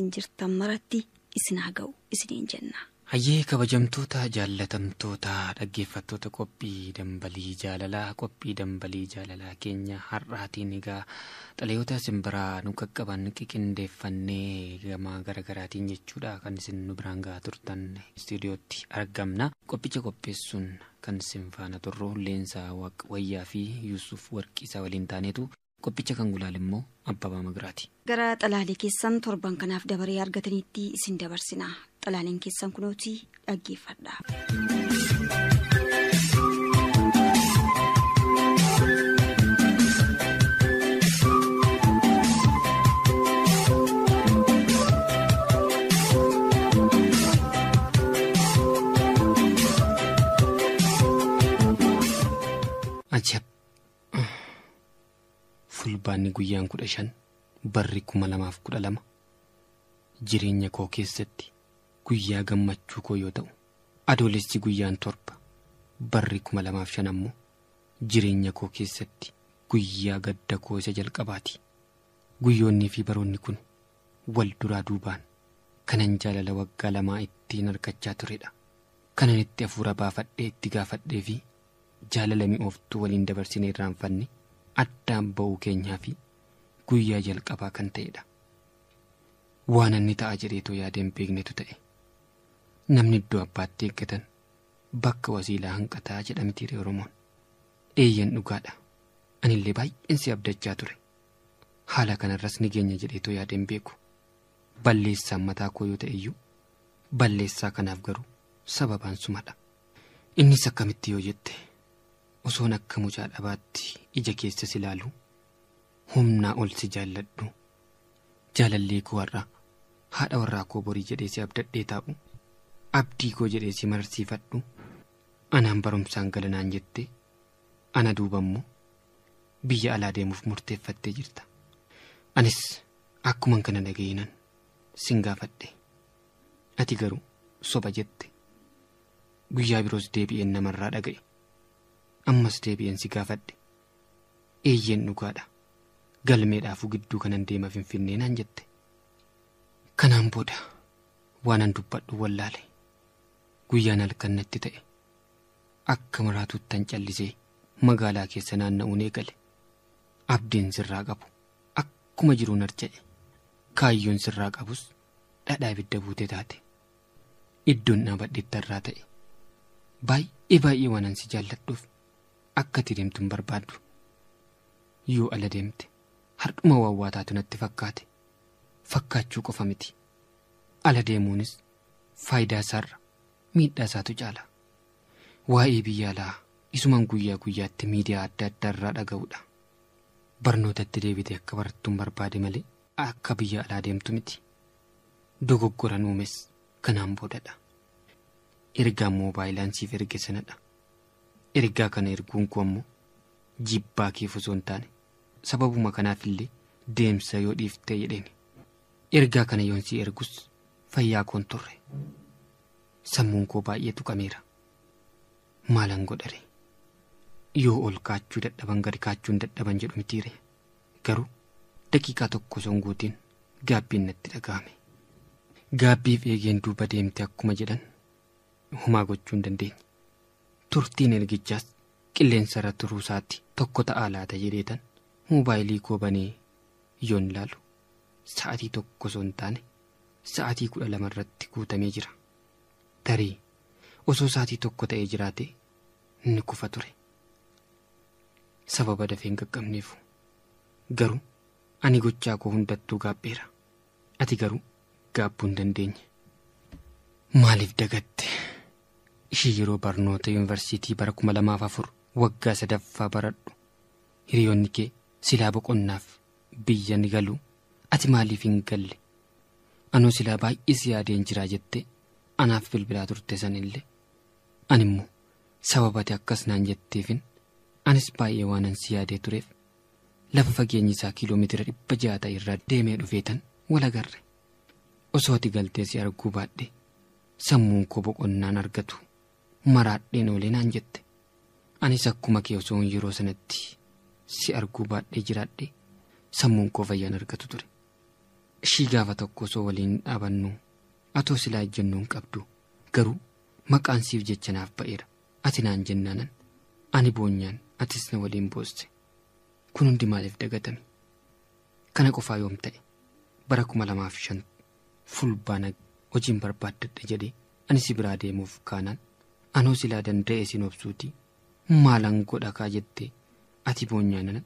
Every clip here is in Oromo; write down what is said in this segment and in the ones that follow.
Injirtan maratti isin haa ga'u isiniin jenna. Hayyee kabajamtoota jaallatamtoota dhaggeeffattoota qophii dambalii jaalalaa keenya har'aatiin egaa xalayoota simbiraa nu qaqqaban qindeeffannee gama garagaraatiin jechuudha kan isin nu biraan gahaa turtan istiidiyootti argamna. Qophicha qopheessuun kan isin faana turru Leensaa Wayyaa fi Yuusuf Warqiisaa waliin taaneetu qophicha kan gulaal immoo Abbabaa Magiraati. Gara xalaalee keessan torban kanaaf dabaree argataniitti isin dabarsina. Xalaaleen keessan kunooti dhaggeeffadha. Ajab! Fulbaanni guyyaan 15 barri 2012 jireenya koo keessatti guyyaa gammachuu koo yoo ta'u, adoolessi guyyaan 7 barri 2005 ammoo jireenya koo keessatti guyyaa gadda koo isa jalqabaati. Guyyoonnii fi baroonni kun wal duraa duubaan kanan jaalala waggaa 2 ittiin argachaa turedha. Kanan itti hafuura baafadhee itti gaafadhee fi jaalala mi'ooftuu waliin dabarsinee irraanfanne addaan ba'uu keenyaa fi guyyaa jalqabaa kan ta'edha. Waan inni ta'a jedheetoo yaadeen beeknetu ta'e. Namni iddoo abbaatti eeggatan bakka wasiilaa hanqataa jedhamti Oromoon. Eeyyan dhugaadha. Anillee baay'een si abdachaa ture. Haala kanarras ni geenya jedheetoo yaadeen beeku. Balleessaan mataa koo yoo ta'e iyyuu balleessaa kanaaf garuu sababaan sumadha. Innis akkamitti yoo jette osoon akka mucaa dhabaatti ija keessa si ilaalu humnaa ol si jaalladhu jaalallee koo har'a haadha warraa koo borii jedhee si abdadhee taa'u abdii koo jedhee si marsiifadhu anaan barumsaan galanaan jette ana duubammoo biyya alaa deemuuf murteeffattee jirta. Anis akkuman kana dhaga'inan sin gaafadhe ati garuu soba jette. Guyyaa biroos deebi'een namarraa dhaga'e. Ammas deebi'een si gaafadhe. Eeyyen dhugaadha. Galmeedhaafuu gidduu kanan deema Finfinnee naan jette. Kanaan booda waanan dubbadhu wallaale. Guyyaan halkan natti ta'e. Akka maraatuuttan callisee magaalaa keessa naanna'uun eegale. Abdiin sirraa qabu akkuma jiruun harca'e. Kaayyoon sirraa qabus dhadhaa ibidda buute taate. Iddoon dhaabadheetti irraa ta'e. Baay'ee waanan si jaalladhuuf akka ati deemtu hin barbaaddu. Yoo ala deemte hardhuma waawwaataatu natti fakkaate. Fakkaachuu qofa miti. Ala deemuunis faayidaa isaarra miidhaa isaatu caala. Waa'ee biyya alaa isuman guyyaa guyyaatti miidiyaa adda addaa irraa dhaga'uudha. Barnootatti deebite akka barattuun barbaade malee akka biyya alaa deemtu miti. Dogoggoran uumes kanaan boodadha. Ergaa moobaayilaan siif erge sanadha. Ergaa kana erguun koo ammoo jibbaa keef osoo hin taane sababuma kanaafillee deemsa yoo dhiiftee jedheeni. Ergaa kana yoon si ergus fayyaa koon turre. Sammuun koo baay'ee tuqameera. Maalan godhare? Yoo ol kaachuu dadhaban gadi kaachuun dadhaban jedhu mitiire. Garuu daqiiqaa tokko osoo hin guutiin gaabbiin natti dhaga'ame. Gaabbiif eegeen duuba deemte akkuma jedhan humaa gochuu hin dandeenye. Turtiin ergichaas qilleensa irra turuu isaatti tokko ta'aa laata jedheetan moobaayilii koo banee yoon ilaalu sa'atii tokko osoo hin taane sa'atii 12 irratti guutamee jira. Tarii osoo sa'atii tokko ta'ee jiraate ni kufa ture. Sababa dafee hin qaqqabneefu. Garuu ani gochaa koo hundattuu gaabbeera. Ati garuu gaabbuu hin dandeenye. Maaliif dagatte? Ishii yeroo barnoota yuunivarsiitii bara 2004 waggaa 3ffaa baradhu. Hiriyoonni kee silaa boqonnaaf biyya ni galu. Ati maaliif hin galle? Anoo silaa baay'ee si yaadeen jiraa jette anaaf bilbilaa turte sanillee. Animmoo sababati akkas naan jetteefin anis baay'ee waanan si yaadee tureef lafa fageenyi isaa kiiloomeetira 600 ta'e irraa deemee dhufeetan wal agarre. Osoo ati galtee si arguu baadhe sammuun koo boqonnaan argatu maraadheen oolee naan jette. Anis akkuma kee osoo yeroo sanatti si arguu baadhee jiraadhe sammuun koo fayyaan argatu ture. ishii gaafa tokko osoo waliin dhaabannu atoo silaa ejjennuun qabdu garuu maqaan siif jecha naaf ba'eera ati naan jennaanan ani boonyaan atis na waliin boosse kun hundi maaliif dagatame kana qofaa yoom ta'e bara 2005 fulbaana hojiin barbaaddadhe jedhee ani si biraa deemuuf kaanaan anoo silaa danda'e sin obsuuti maalan godha kaa jettee ati boonyaanan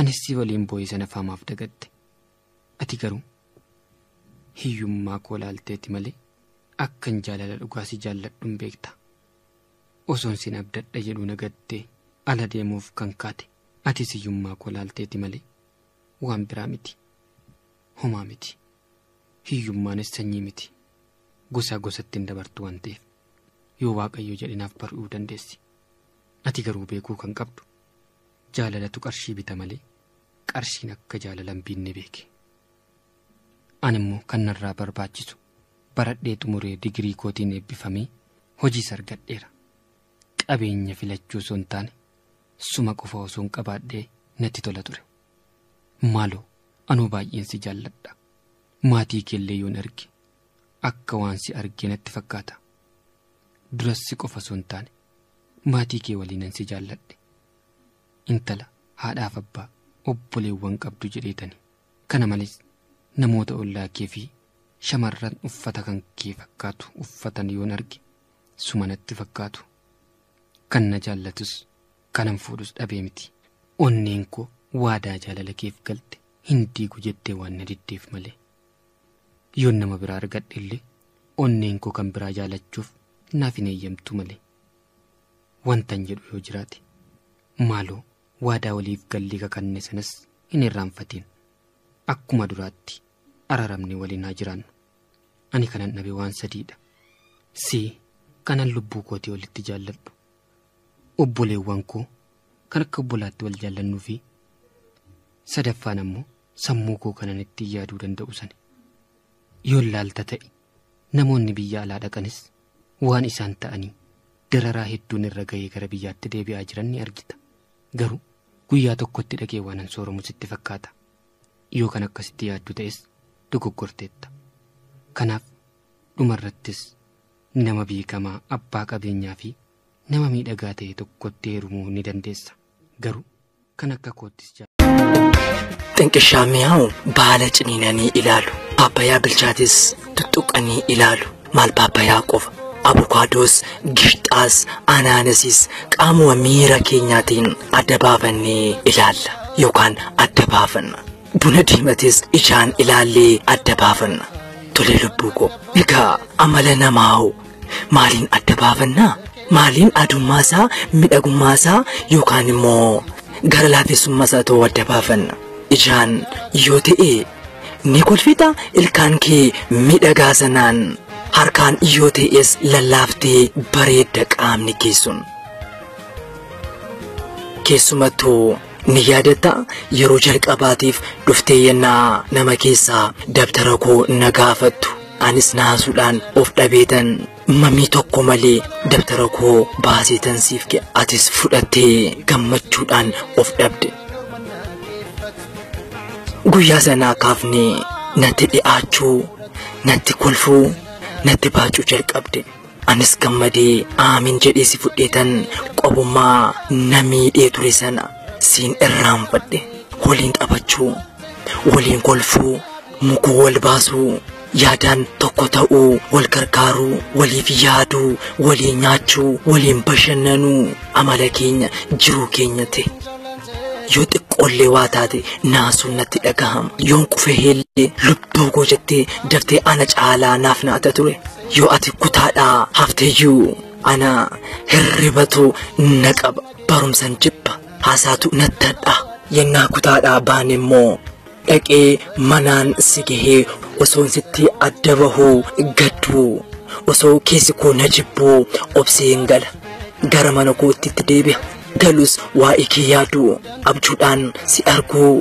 anis si waliin boo'ee sana faamaaf dagatte ati garuu hiyyummaa koo laalteeti malee akkan jaalala dhugaa si jaalladhuun beekta osoon sin abdadha jedhu nagattee ala deemuuf kan kaate ati hiyyummaa koo laalteeti malee waan biraa miti homaa miti hiyyummaanis sanyii miti gosaa gosatti hin dabartu waan ta'eef yoo waaqayyo jedhinaaf bar'uu dandeessi ati garuu beekuu kan qabdu jaalalatu qarshii bita malee qarshiin akka jaalalan biinne beeke ani immoo kan narraa barbaachisu baradhee xumuree digirii kootiin eebbifamee hojii argadheera qabeenya filachuu osoo hin taane suma qofa osoo hin qabaadhee natti tola ture maaloo anuu baay'een si jaalladha maatii keellee yoon arge akka waan si argee natti fakkaata duras si qofa osoo hin taane maatii kee waliinan si jaalladhe intala haadhaaf abbaa obboleewwan qabdu jedheetani kana malees namoota ollaa kee fi shamarran uffata kan kee fakkaatu uffatan yoon arge suma natti fakkaatu kan na jaallatus kanan fuudhus dhabee miti onneen koo waadaa jaalala keef galte hin diigu jettee waan na diddeef malee yoon nama biraa argadhe illee onneen koo kan biraa jaalachuuf naaf hin eeyyamtu malee wantan jedhu yoo jiraate maaloo waadaa waliif gallii kakanne sanas hin irraanfatiin akkuma duraatti araramne waliin haa jiraannu ani kanan dhabe waan sadiidha si kanan lubbuu kootii walitti jaalladhu obboleewwan koo kan akka obbolaatti wal jaallannuu fi sadaffaan ammoo sammuu koo kanan itti yaaduu danda'u sani yoon laalta ta'e namoonni biyya alaa dhaqanis waan isaan ta'anii dararaa hedduun irra ga'ee gara biyyaatti deebi'aa jiran ni argita garuu guyyaa tokkotti dhaqee waanan sooramu sitti fakkaata yoo kan akkasitti yaaddu ta'es dogoggorteetta kanaaf dhumarrattis nama beekamaa abbaa qabeenyaa fi nama miidhagaa ta'e tokkotti heerumuu ni dandeessa garuu kan akka koottis xinqishaa mi'aawu baala ciniinanii ilaalu paappayaa bilchaatis tuttuqanii ilaalu maal paappayaa qofa avokaadoos gishxaas anaanasis qaamuma miira keenyaatiin adda baafannee ilaalla yookaan adda baafanna buna diimates ijaan ilaallee adda baafanna tolee lubbuu koo egaa amala namaawu maaliin adda baafannaa maaliin adummaasaa midhagummaasaa yookaan immoo gara laafeessummasaa ta'uu adda baafanna ijaan yoo ta'e ni kolfita ilkaan kee midhagaa sanaan harkaan yoo ta'es lallaaftee bareedda qaamni keessun keessumattuu ni yaadatta yeroo jalqabaatiif dhuftee yennaa nama keessaa dabtara koo na gaafattu anis naasuudhaan of dhabeetan mamii tokko malee dabtara koo baaseetan siif kee atis fudhattee gammachuudhaan of dhabde guyyaa sanaa kaafnee natti dhi'aachuu natti kolfuu natti baachuu jalqabde anis gammadee aamin jedhee si fudheetan qobummaa namiidhee ture sana siin irraanfadhe waliin taphachuu waliin kolfuu mukuu wal baasuu yaadaan tokko ta'uu wal gargaaruu waliif yaaduu waliin nyaachuu waliin bashannanuu amala keenya jiruu keenya ta'e yoo xiqqoollee waa taate naasuun natti dhagahama yoon qufe heellee lubbuu koo jettee daftee ana caalaa naaf naata ture yoo ati kutaadhaa hafteeyyuu ana hirribatu na qaba barumsan jibba haasaatu nattadha yennaa kutaadhaa baane immoo dhaqee manaan si gahee osoon sitti adda bahuu gadduu osoo keessi koo na jibbuu obseen gala gara mana kootti deebi'a galus waa'ee kee yaaduu abjuudhaan si arguu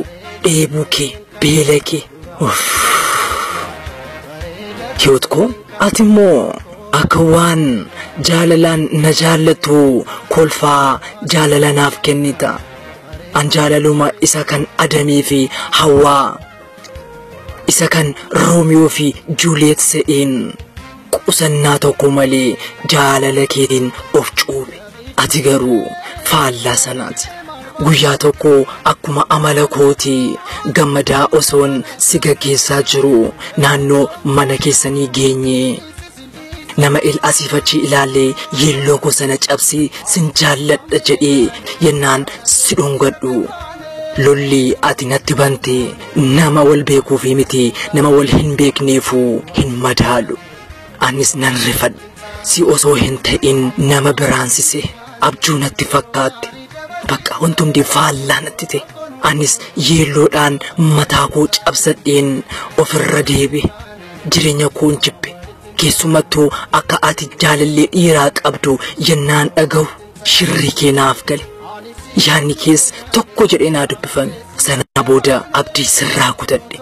dheebuu kee beela kee hiyoot koo ati immoo akka waan jaalalaan na jaallatu kolfaa jaalala naaf kennita an jaalaluma isa kan adamii fi hawaa isa kan Roomiyoo fi Juuliyeet se'een qusannaa tokko malee jaalala keetiin of cuube. Ati garuu faallaa sanaati. Guyyaa tokko akkuma amala kootii gammadaa osoon si gaggeessaa jiru naannoo mana keessanii geenye. Nama asiifachi ilaalee yeelloo koo sana cabsii sin jaalladha jedhee yennaan si dhungadhu. Lolli ati natti bante nama wal beekuufi miti nama wal hin beekneefuu hin madaalu. Anis nan rifadhe si osoo hin ta'in nama biraansise abjuu natti fakkaatte. Bakka wantumti faallaa natti ta'e. Anis yeelloodhaan mataa koo cabsadheen ofirra deebe. Jireenya koon jibbe. Keessumattuu akka ati jaalallee dhiiraa qabdu yennaan dhaga'u shirri kee naaf gale. Yaanni kees tokko jedhee naa dubbifame. Sana booda abdii sirraa kutadhe.